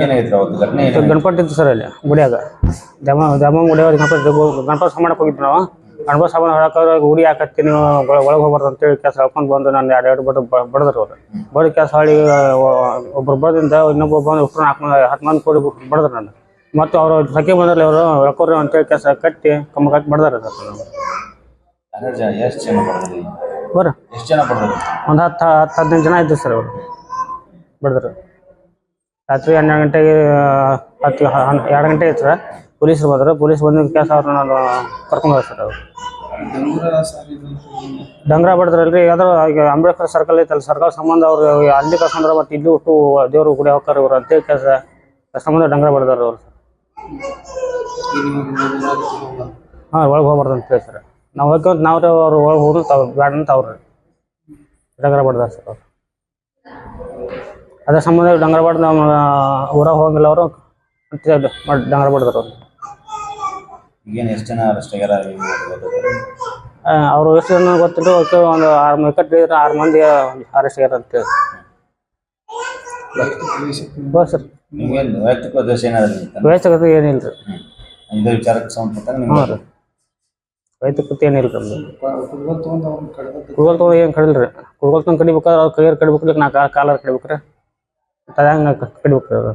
ಏನಾಗಿತ್ತು ಅವತ್ತು ಘಟನೆ? ಗಣಪತಿ ಇತ್ತು ಸರ್ ಅಲ್ಲಿ ಗುಡಿಯಾಗ ದ್ಯಾಮ ಗುಡಿಯಾಗ ಗಣಪತಿ ಸಾಮಾನಕ್ಕೆ ಹೋಗಿದ್ದು ನಾವು. ಗಣಪತಿ ಸಾಮಾನು ಹೇಳಕ್ಕೆ ಗುಡಿ ಹಾಕತ್ತೀನಿ ಒಳಗೆ ಹೋಗ್ಬಾರ್ದು ಅಂತೇಳಿ ಕೆಲಸ ಹೇಳ್ಕೊಂಡು ಬಂದು ನಾನು ಎರಡು ಬಡದ್ರು ಅವ್ರು. ಬಡ ಕೆಲಸ ಹೊಳಿ ಒಬ್ರು ಬಡದಿಂದ ಇನ್ನೊಬ್ಬ ಬಂದು ಹತ್ತು ಮಂದಿ ಕೂಡಿ ಬಡದ್ರು ನಾನು. ಮತ್ತು ಅವರು ಸಖಿ ಬಂದಲ್ಲಿ ಅವರು ಹೇಳ್ಕೊರಿ ಅಂತೇಳಿ ಕೆಲಸ ಕಟ್ಟಿ ಕಮ್ಮ ಕಟ್ಟಿ ಬಡ್ದಾರೆ ಸರ್. ಎಷ್ಟು ಜನ ಬಡದ್ರಿ? ಬರ್ರಿ ಎಷ್ಟು ಜನ ಬಡದ್ರು? ಒಂದು 10-15 ಜನ ಇದ್ದು ಸರ್ ಅವರು ಬಡದ್ರು. ರಾತ್ರಿ 12 ಗಂಟೆಗೆ 2 ಗಂಟೆ ಇತ್ತು ಸರ್. ಪೊಲೀಸರು ಬಂದರು. ಪೊಲೀಸ್ ಬಂದ ಕೆಲಸ ಅವ್ರನ್ನ ನಾನು ಕರ್ಕೊಂಡು ಹೋದೆ ಸರ್. ಅವರು ಡಂಗ್ರ ಬಡದ್ರಲ್ರಿ ಯಾವ್ದಾರು ಈಗ ಅಂಬೇಡ್ಕರ್ ಸರ್ಕಲ್ ಐತಲ್ಲ, ಸರ್ಕಲ್ ಸಂಬಂಧ ಅವ್ರು ಅಲ್ಲಿ ಕರ್ಕೊಂಡ್ರೆ ಮತ್ತು ಇಲ್ಲಿ ಒಟ್ಟು ದೇವ್ರು ಗುಡಿ ಹೋಗ್ತಾರೆ ಇವರು ಅಂತೇಳಿ ಕೆಲಸ ಸಂಬಂಧ ಡಂಗ್ರ ಬಡ್ದಾರ ಅವ್ರು. ಹಾಂ, ಒಳಗೆ ಹೋಗ್ಬಾರ್ದು ಅಂತ ಹೇಳಿ ಸರ್. ನಾವು ಹೋಗ್ಕೊಂತ ನಾವ್ರೆ ಅವ್ರು ಒಳಗೆ ಹೋದ್ರು ಬೇಡ ಅಂತ ಅವ್ರು ಡಂಗ್ರ ಬಡ್ದಾರ ಸರ್. ಅವ್ರು ಅದ್ರ ಸಂಬಂಧ ಡಂಗ್ರ ಬಡ್ದು ನಮ್ಮ ಊರಾಗ ಹೋಗಿಲ್ಲ ಅವರು ಅಂತ ಡಂಗ್ರ ಬಡ್ದಾರ ಅವ್ರು. ಏನು ಎಷ್ಟು ಜನ ಅರೆಸ್ಟ್ ಆಗ್ಯಾರ? ಅವರು ಎಷ್ಟು ಜನ ಗೊತ್ತಿದ್ದು ಒಂದು 6 ಕಟ್ಟಿದ್ರೆ 6 ಮಂದಿ ಅರೆಸ್ಟ್ ಆಗ್ಯಾರ ಅಂತೇಳಿ. ಹೌದು ಸರ್. ನಿಮ್ಗೇನು ವೈಯಕ್ತಿಕ ಉದ್ದೇಶ ಏನಾದ್ರು? ವೈಯಕ್ತಿಕತೆ ಏನಿಲ್ಲ ರೀ. ಇದೇ ವಿಚಾರಕ್ಕೆ ಸಂಬಂಧಪಟ್ಟಂಗೆ ಹಾಂ ರೀ, ವೈಯಕ್ತಿಕತೆ ಏನಿಲ್ಲ ರೀ. ಕುಡ್ಗೋಲ್ ತೊಗೊಂಡು ಏನು ಕಡಿಲ್ಲ ರೀ. ಕುಡ್ಗೋಲ್ ತೊಗೊಂಡು ಕಡಿಬೇಕಾದ್ರೆ ಅವ್ರು ಕೈಯಾರು ಕಡಿಬೇಕು, ನಾ ಕಾಲಾರು ಕಡಿಬೇಕ್ರಿ. ಅದು ಹಂಗೆ ಕಡಿಬೇಕು ರೀ.